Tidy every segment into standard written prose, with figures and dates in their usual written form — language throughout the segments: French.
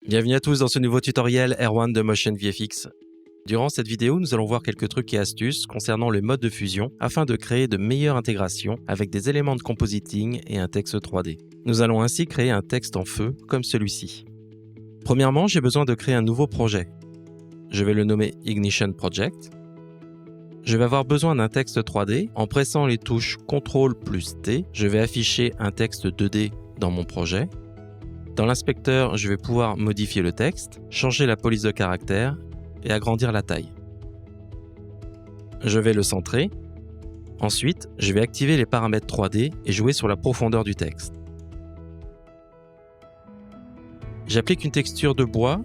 Bienvenue à tous dans ce nouveau tutoriel R1 de Motion VFX. Durant cette vidéo, nous allons voir quelques trucs et astuces concernant le mode de fusion afin de créer de meilleures intégrations avec des éléments de compositing et un texte 3D. Nous allons ainsi créer un texte en feu comme celui-ci. Premièrement, j'ai besoin de créer un nouveau projet. Je vais le nommer Ignition Project. Je vais avoir besoin d'un texte 3D. En pressant les touches CTRL plus T, je vais afficher un texte 2D dans mon projet. Dans l'inspecteur, je vais pouvoir modifier le texte, changer la police de caractère et agrandir la taille. Je vais le centrer. Ensuite, je vais activer les paramètres 3D et jouer sur la profondeur du texte. J'applique une texture de bois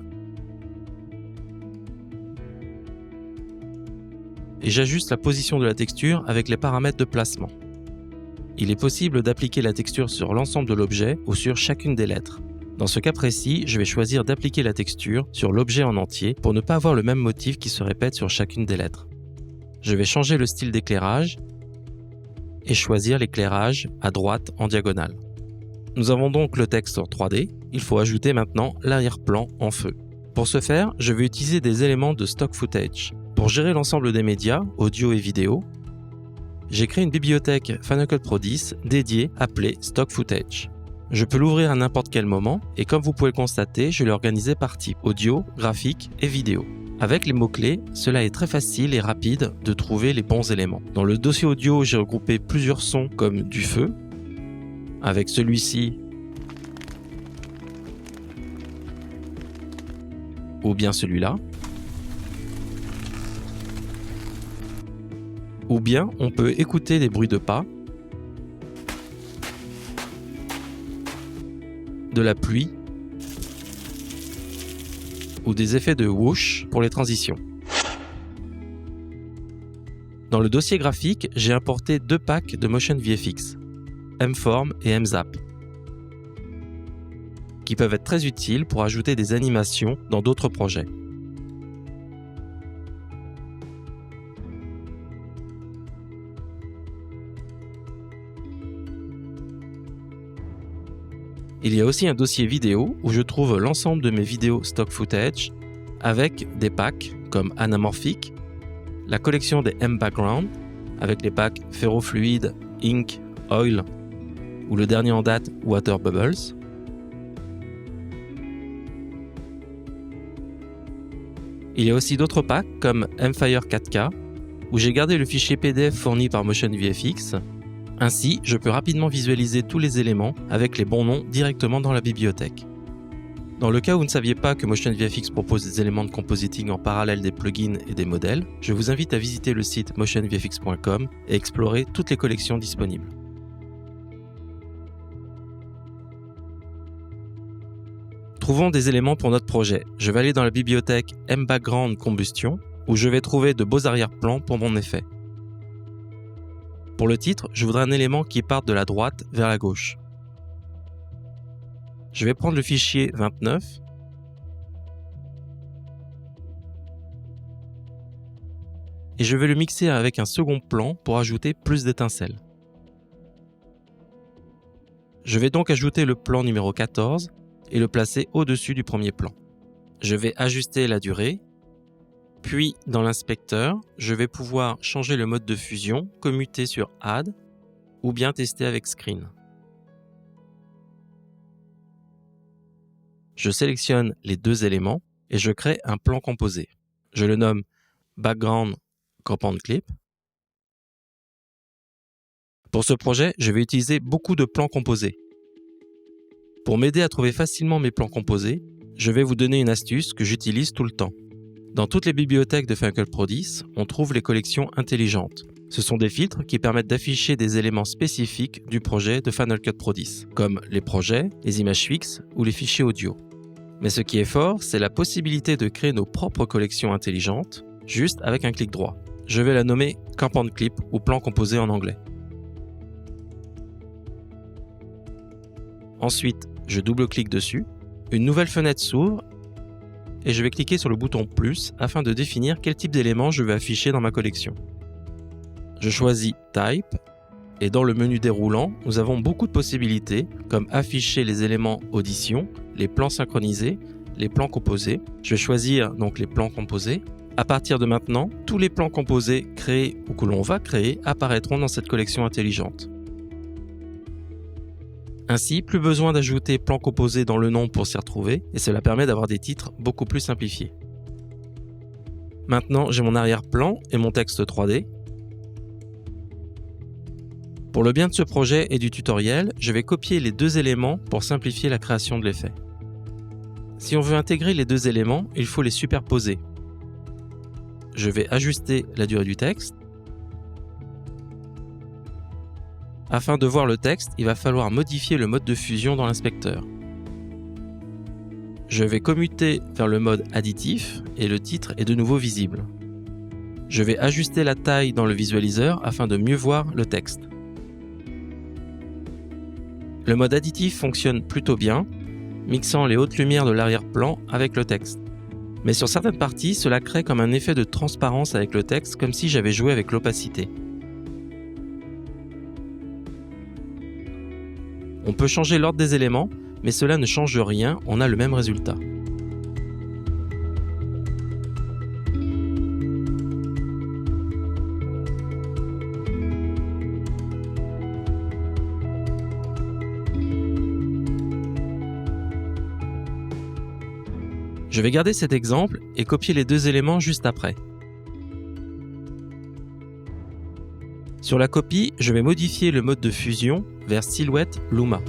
et j'ajuste la position de la texture avec les paramètres de placement. Il est possible d'appliquer la texture sur l'ensemble de l'objet ou sur chacune des lettres. Dans ce cas précis, je vais choisir d'appliquer la texture sur l'objet en entier pour ne pas avoir le même motif qui se répète sur chacune des lettres. Je vais changer le style d'éclairage et choisir l'éclairage à droite en diagonale. Nous avons donc le texte en 3D, il faut ajouter maintenant l'arrière-plan en feu. Pour ce faire, je vais utiliser des éléments de stock footage. Pour gérer l'ensemble des médias, audio et vidéo, j'ai créé une bibliothèque Final Cut Pro 10 dédiée appelée Stock Footage. Je peux l'ouvrir à n'importe quel moment et comme vous pouvez le constater, je l'ai organisé par type audio, graphique et vidéo. Avec les mots-clés, cela est très facile et rapide de trouver les bons éléments. Dans le dossier audio, j'ai regroupé plusieurs sons comme du feu, avec celui-ci ou bien celui-là. Ou bien on peut écouter des bruits de pas, de la pluie ou des effets de whoosh pour les transitions. Dans le dossier graphique, j'ai importé deux packs de Motion VFX, M-Form et M-Zap, qui peuvent être très utiles pour ajouter des animations dans d'autres projets. Il y a aussi un dossier vidéo où je trouve l'ensemble de mes vidéos stock footage avec des packs comme Anamorphic, la collection des M-Background avec les packs Ferrofluid, Ink, Oil ou le dernier en date Water Bubbles. Il y a aussi d'autres packs comme M-Fire 4K où j'ai gardé le fichier PDF fourni par Motion VFX. Ainsi, je peux rapidement visualiser tous les éléments avec les bons noms directement dans la bibliothèque. Dans le cas où vous ne saviez pas que Motion VFX propose des éléments de compositing en parallèle des plugins et des modèles, je vous invite à visiter le site motionvfx.com et explorer toutes les collections disponibles. Trouvons des éléments pour notre projet. Je vais aller dans la bibliothèque M-Background Combustion où je vais trouver de beaux arrière-plans pour mon effet. Pour le titre, je voudrais un élément qui parte de la droite vers la gauche. Je vais prendre le fichier 29 et je vais le mixer avec un second plan pour ajouter plus d'étincelles. Je vais donc ajouter le plan numéro 14 et le placer au-dessus du premier plan. Je vais ajuster la durée. Puis, dans l'inspecteur, je vais pouvoir changer le mode de fusion, commuter sur Add ou bien tester avec Screen. Je sélectionne les deux éléments et je crée un plan composé. Je le nomme Background Compound Clip. Pour ce projet, je vais utiliser beaucoup de plans composés. Pour m'aider à trouver facilement mes plans composés, je vais vous donner une astuce que j'utilise tout le temps. Dans toutes les bibliothèques de Final Cut Pro 10, on trouve les collections intelligentes. Ce sont des filtres qui permettent d'afficher des éléments spécifiques du projet de Final Cut Pro 10, comme les projets, les images fixes ou les fichiers audio. Mais ce qui est fort, c'est la possibilité de créer nos propres collections intelligentes, juste avec un clic droit. Je vais la nommer Compound Clip ou plan composé en anglais. Ensuite, je double-clique dessus, une nouvelle fenêtre s'ouvre et je vais cliquer sur le bouton plus afin de définir quel type d'éléments je veux afficher dans ma collection. Je choisis Type et dans le menu déroulant, nous avons beaucoup de possibilités comme afficher les éléments audition, les plans synchronisés, les plans composés. Je vais choisir donc les plans composés. À partir de maintenant, tous les plans composés créés ou que l'on va créer apparaîtront dans cette collection intelligente. Ainsi, plus besoin d'ajouter plan composé dans le nom pour s'y retrouver, et cela permet d'avoir des titres beaucoup plus simplifiés. Maintenant, j'ai mon arrière-plan et mon texte 3D. Pour le bien de ce projet et du tutoriel, je vais copier les deux éléments pour simplifier la création de l'effet. Si on veut intégrer les deux éléments, il faut les superposer. Je vais ajuster la durée du texte. Afin de voir le texte, il va falloir modifier le mode de fusion dans l'inspecteur. Je vais commuter vers le mode additif et le titre est de nouveau visible. Je vais ajuster la taille dans le visualiseur afin de mieux voir le texte. Le mode additif fonctionne plutôt bien, mixant les hautes lumières de l'arrière-plan avec le texte. Mais sur certaines parties, cela crée comme un effet de transparence avec le texte, comme si j'avais joué avec l'opacité. On peut changer l'ordre des éléments, mais cela ne change rien, on a le même résultat. Je vais garder cet exemple et copier les deux éléments juste après. Sur la copie, je vais modifier le mode de fusion vers Silhouette Luma.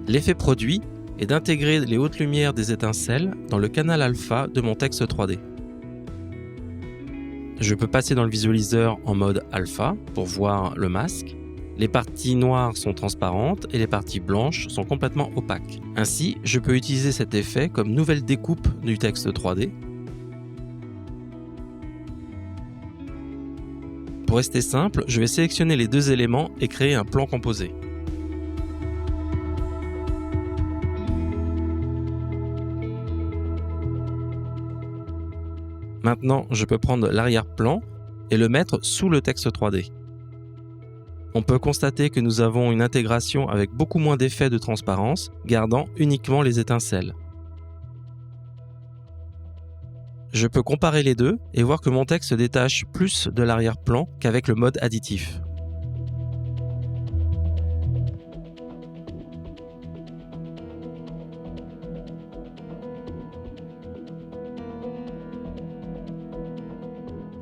L'effet produit est d'intégrer les hautes lumières des étincelles dans le canal alpha de mon texte 3D. Je peux passer dans le visualiseur en mode alpha pour voir le masque. Les parties noires sont transparentes et les parties blanches sont complètement opaques. Ainsi, je peux utiliser cet effet comme nouvelle découpe du texte 3D. Pour rester simple, je vais sélectionner les deux éléments et créer un plan composé. Maintenant, je peux prendre l'arrière-plan et le mettre sous le texte 3D. On peut constater que nous avons une intégration avec beaucoup moins d'effets de transparence, gardant uniquement les étincelles. Je peux comparer les deux et voir que mon texte se détache plus de l'arrière-plan qu'avec le mode additif.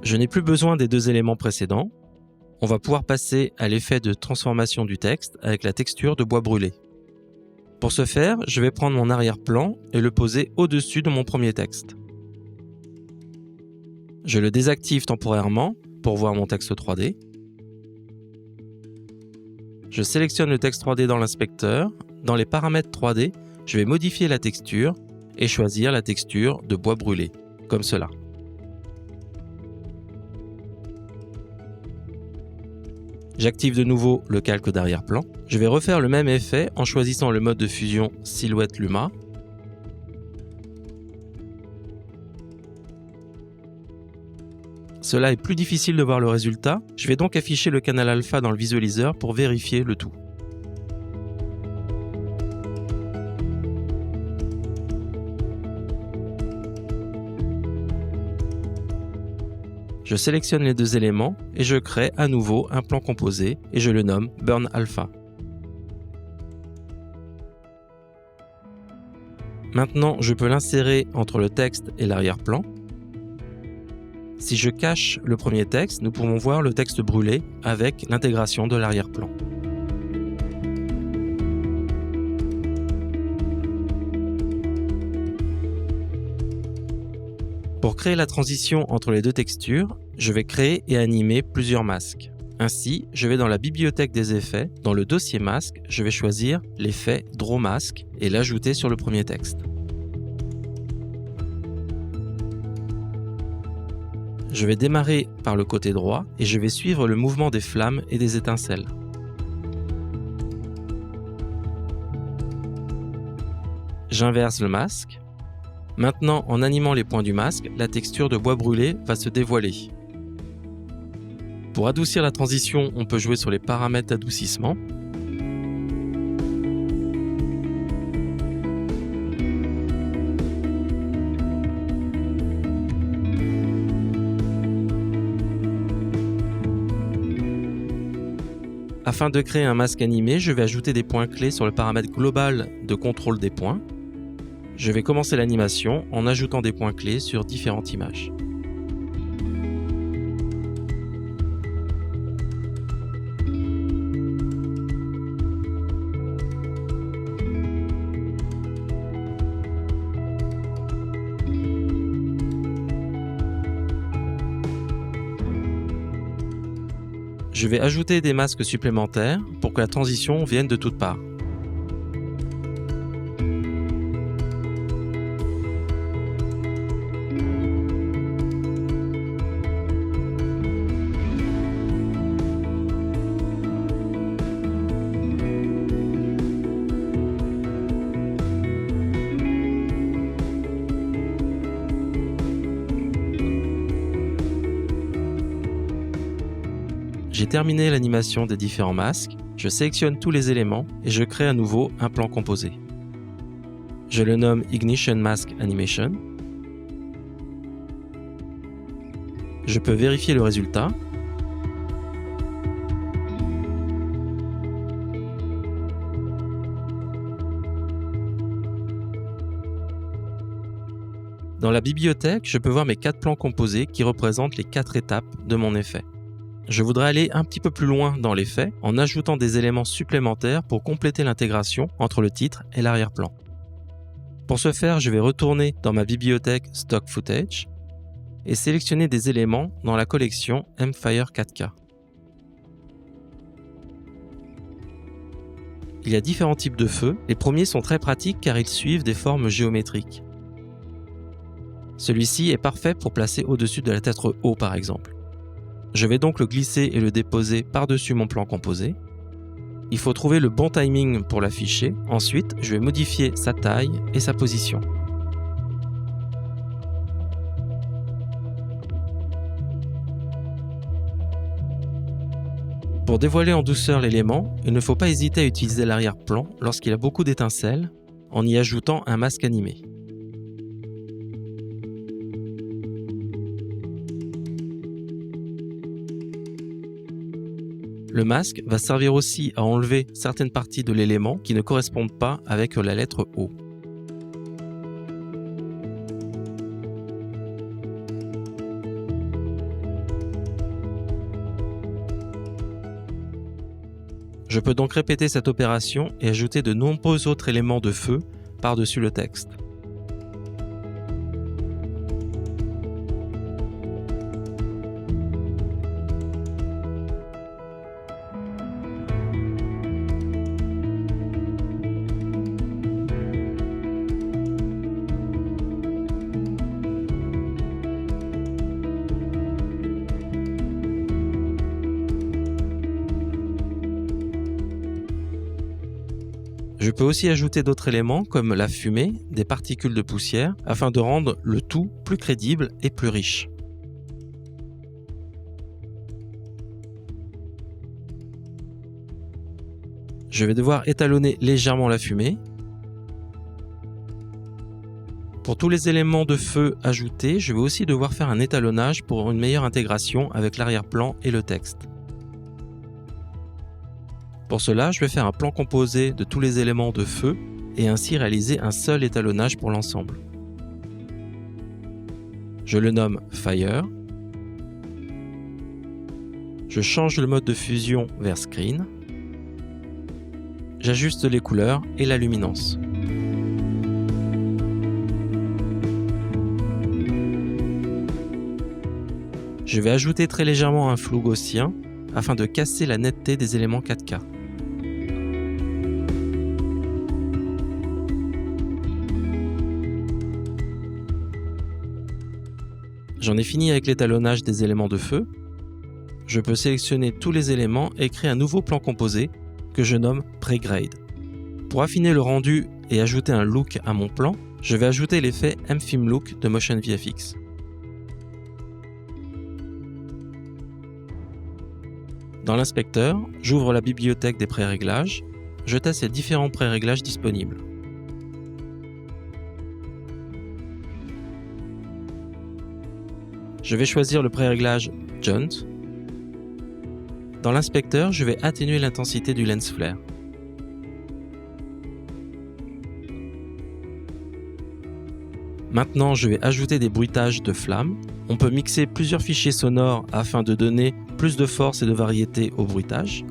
Je n'ai plus besoin des deux éléments précédents. On va pouvoir passer à l'effet de transformation du texte avec la texture de bois brûlé. Pour ce faire, je vais prendre mon arrière-plan et le poser au-dessus de mon premier texte. Je le désactive temporairement pour voir mon texte 3D. Je sélectionne le texte 3D dans l'inspecteur. Dans les paramètres 3D, je vais modifier la texture et choisir la texture de bois brûlé, comme cela. J'active de nouveau le calque d'arrière-plan. Je vais refaire le même effet en choisissant le mode de fusion Silhouette Luma. Cela est plus difficile de voir le résultat, je vais donc afficher le canal alpha dans le visualiseur pour vérifier le tout. Je sélectionne les deux éléments et je crée à nouveau un plan composé et je le nomme Burn Alpha. Maintenant, je peux l'insérer entre le texte et l'arrière-plan. Si je cache le premier texte, nous pouvons voir le texte brûlé avec l'intégration de l'arrière-plan. Pour créer la transition entre les deux textures, je vais créer et animer plusieurs masques. Ainsi, je vais dans la bibliothèque des effets, dans le dossier masque, je vais choisir l'effet Draw Mask et l'ajouter sur le premier texte. Je vais démarrer par le côté droit et je vais suivre le mouvement des flammes et des étincelles. J'inverse le masque. Maintenant, en animant les points du masque, la texture de bois brûlé va se dévoiler. Pour adoucir la transition, on peut jouer sur les paramètres d'adoucissement. Afin de créer un masque animé, je vais ajouter des points clés sur le paramètre global de contrôle des points. Je vais commencer l'animation en ajoutant des points clés sur différentes images. Je vais ajouter des masques supplémentaires pour que la transition vienne de toutes parts. J'ai terminé l'animation des différents masques, je sélectionne tous les éléments et je crée à nouveau un plan composé. Je le nomme Ignition Mask Animation. Je peux vérifier le résultat. Dans la bibliothèque, je peux voir mes 4 plans composés qui représentent les 4 étapes de mon effet. Je voudrais aller un petit peu plus loin dans l'effet en ajoutant des éléments supplémentaires pour compléter l'intégration entre le titre et l'arrière-plan. Pour ce faire, je vais retourner dans ma bibliothèque Stock Footage et sélectionner des éléments dans la collection Mfire 4K. Il y a différents types de feux. Les premiers sont très pratiques car ils suivent des formes géométriques. Celui-ci est parfait pour placer au-dessus de la tête O par exemple. Je vais donc le glisser et le déposer par-dessus mon plan composé. Il faut trouver le bon timing pour l'afficher. Ensuite, je vais modifier sa taille et sa position. Pour dévoiler en douceur l'élément, il ne faut pas hésiter à utiliser l'arrière-plan lorsqu'il a beaucoup d'étincelles, en y ajoutant un masque animé. Le masque va servir aussi à enlever certaines parties de l'élément qui ne correspondent pas avec la lettre O. Je peux donc répéter cette opération et ajouter de nombreux autres éléments de feu par-dessus le texte. Je peux aussi ajouter d'autres éléments comme la fumée, des particules de poussière, afin de rendre le tout plus crédible et plus riche. Je vais devoir étalonner légèrement la fumée. Pour tous les éléments de feu ajoutés, je vais aussi devoir faire un étalonnage pour une meilleure intégration avec l'arrière-plan et le texte. Pour cela, je vais faire un plan composé de tous les éléments de feu et ainsi réaliser un seul étalonnage pour l'ensemble. Je le nomme Fire. Je change le mode de fusion vers Screen. J'ajuste les couleurs et la luminance. Je vais ajouter très légèrement un flou gaussien afin de casser la netteté des éléments 4K. J'en ai fini avec l'étalonnage des éléments de feu. Je peux sélectionner tous les éléments et créer un nouveau plan composé que je nomme Pregrade. Pour affiner le rendu et ajouter un look à mon plan, je vais ajouter l'effet MFilm Look de Motion VFX. Dans l'inspecteur, j'ouvre la bibliothèque des pré-réglages, je teste les différents pré-réglages disponibles. Je vais choisir le pré-réglage Jaunt. Dans l'inspecteur, je vais atténuer l'intensité du lens flare. Maintenant, je vais ajouter des bruitages de flammes. On peut mixer plusieurs fichiers sonores afin de donner plus de force et de variété au bruitage.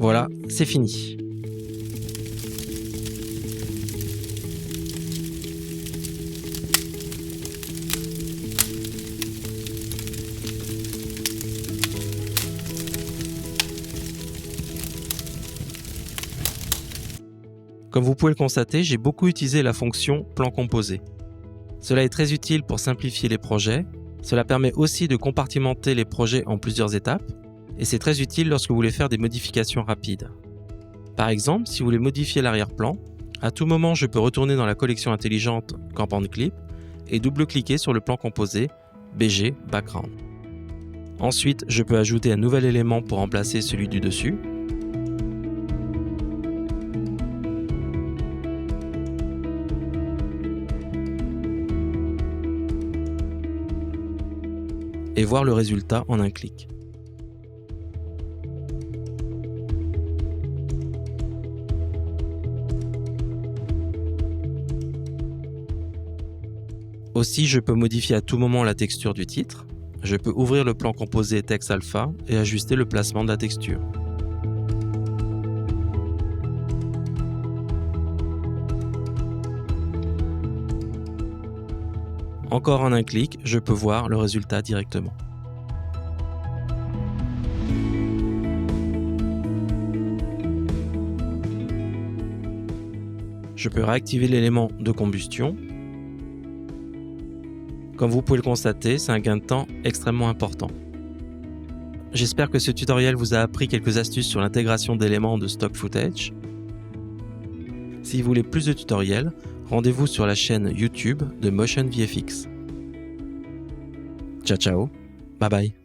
Voilà, c'est fini. Comme vous pouvez le constater, j'ai beaucoup utilisé la fonction plan composé. Cela est très utile pour simplifier les projets. Cela permet aussi de compartimenter les projets en plusieurs étapes. Et c'est très utile lorsque vous voulez faire des modifications rapides. Par exemple, si vous voulez modifier l'arrière-plan, à tout moment je peux retourner dans la collection intelligente Camp and Clip et double-cliquer sur le plan composé BG Background. Ensuite, je peux ajouter un nouvel élément pour remplacer celui du dessus. Et voir le résultat en un clic. Aussi, je peux modifier à tout moment la texture du titre. Je peux ouvrir le plan composé Text Alpha et ajuster le placement de la texture. Encore en un clic, je peux voir le résultat directement. Je peux réactiver l'élément de combustion. Comme vous pouvez le constater, c'est un gain de temps extrêmement important. J'espère que ce tutoriel vous a appris quelques astuces sur l'intégration d'éléments de stock footage. Si vous voulez plus de tutoriels, rendez-vous sur la chaîne YouTube de Motion VFX. Ciao ciao, bye bye.